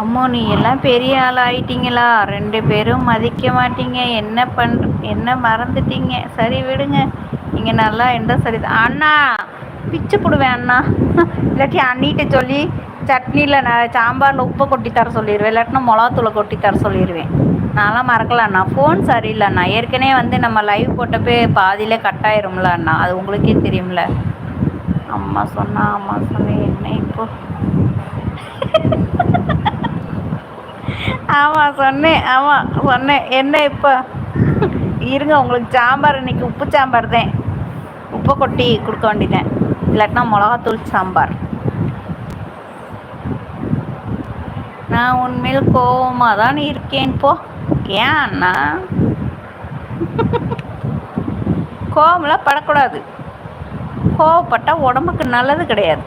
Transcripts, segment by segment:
அம்மோ நீ எல்லாம் பெரிய ஆள் ஆயிட்டீங்களா? 2 பேரும் மதிக்க மாட்டீங்க. என்ன மறந்துட்டீங்க? சரி விடுங்க. நீங்க நல்லா இருந்தா சரிதான். அண்ணா பிச்சு புடுவேன் அண்ணா. இல்லாட்டி அண்ணிட்ட சொல்லி சட்னியில் நான் சாம்பாரில் உப்பை கொட்டி தர சொல்லிடுவேன். இல்லாட்டினா மிளகாத்தூளை கொட்டி தர சொல்லிடுவேன். நான்லாம் மறக்கல அண்ணா. ஃபோன் சரியில்லை அண்ணா. ஏற்கனவே வந்து நம்ம லைவ் போட்டப்போ பாதியிலே கட் ஆயிரும்ல அண்ணா. அது உங்களுக்கே தெரியும்ல. அம்மா சொன்னேன் என்ன இப்போ. ஆமாம் சொன்னேன் என்ன இப்போ. இருங்க உங்களுக்கு சாம்பார் இன்னைக்கு உப்பு சாம்பார் தான். உப்பை கொட்டி கொடுக்க வேண்டியதேன். இல்லாட்டினா மிளகாத்தூள் சாம்பார். நான் உண்மையில் கோவமாக தான் இருக்கேன் போ. ஏன் அண்ணா? கோவமெல்லாம் படக்கூடாது. கோவப்பட்டால் உடம்புக்கு நல்லது கிடையாது.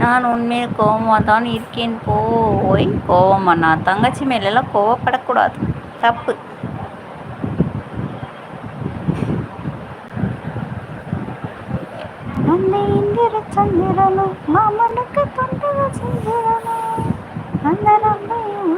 நான் உண்மையில் கோவமாக தான் இருக்கேன் போய். கோவமா? நான் தங்கச்சி மேலெல்லாம் கோவப்படக்கூடாது. தப்பு. நன்னை இந்திர சந்திரனும் மாமனுக்கு தொண்டக செஞ்சிடணும். அந்த நம்பையும்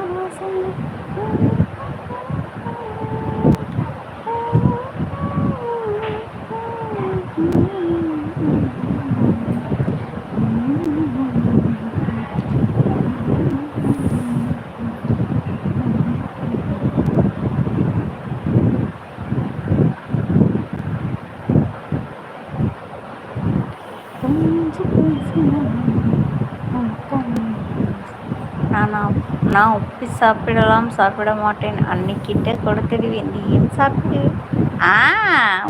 நான் உப்பி சாப்பிட மாட்டேன். அன்னிக்கிட்ட கொடுத்துடுவேன். நீயும் சாப்பிடுவேன்.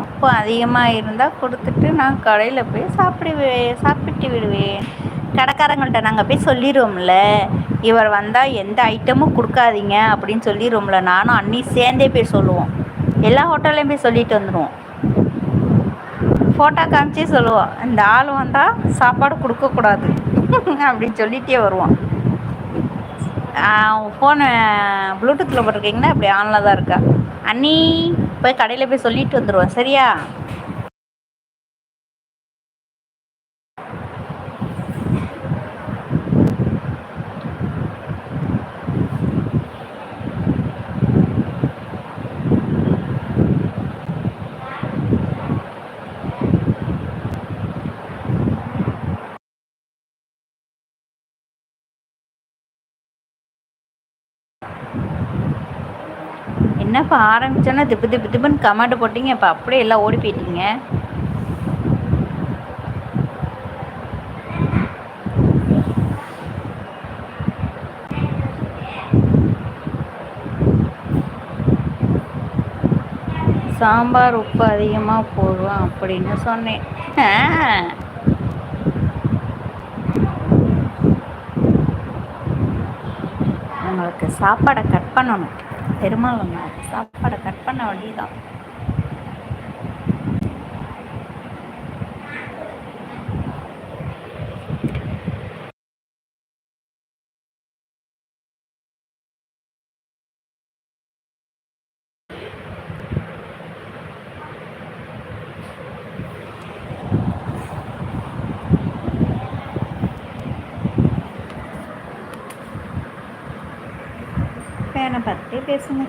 உப்பு அதிகமாக இருந்தால் கொடுத்துட்டு நான் கடையில் போய் சாப்பிட்டு விடுவேன். கடைக்காரங்கள்ட்ட நாங்கள் போய் சொல்லிடுவோம்ல, இவர் வந்தால் எந்த ஐட்டமும் கொடுக்காதீங்க அப்படின்னு சொல்லிடுவோம்ல. நானும் அண்ணி சேர்ந்தே போய் சொல்லுவோம். எல்லா ஹோட்டல்லையும் போய் சொல்லிட்டு வந்துடுவோம். ஃபோட்டோ காமிச்சே சொல்லுவோம், இந்த ஆள் வந்தால் சாப்பாடு கொடுக்கக்கூடாது அப்படின்னு சொல்லிகிட்டே வருவோம். ஃபோனு ப்ளூடூத்தில் போட்டிருக்கீங்கன்னா இப்படி ஆனில் தான் இருக்கா. அண்ணி போய் கடையில் போய் சொல்லிட்டு வந்துடுவோம். சரியா? என்னப்பா ஆரம்பிச்சோன்னா திப்புன்னு கமெண்ட் போட்டிங்க. இப்போ அப்படியே எல்லாம் ஓடி போயிட்டீங்க. சாம்பார் உப்பு அதிகமாக போடுவேன் அப்படின்னு சொன்னேன். உங்களுக்கு சாப்பாடை கட் பண்ணணும். பெருமாள் சாப்பாடை கட் பண்ண வேண்டியதான். பேனை பற்றி பேசுங்க.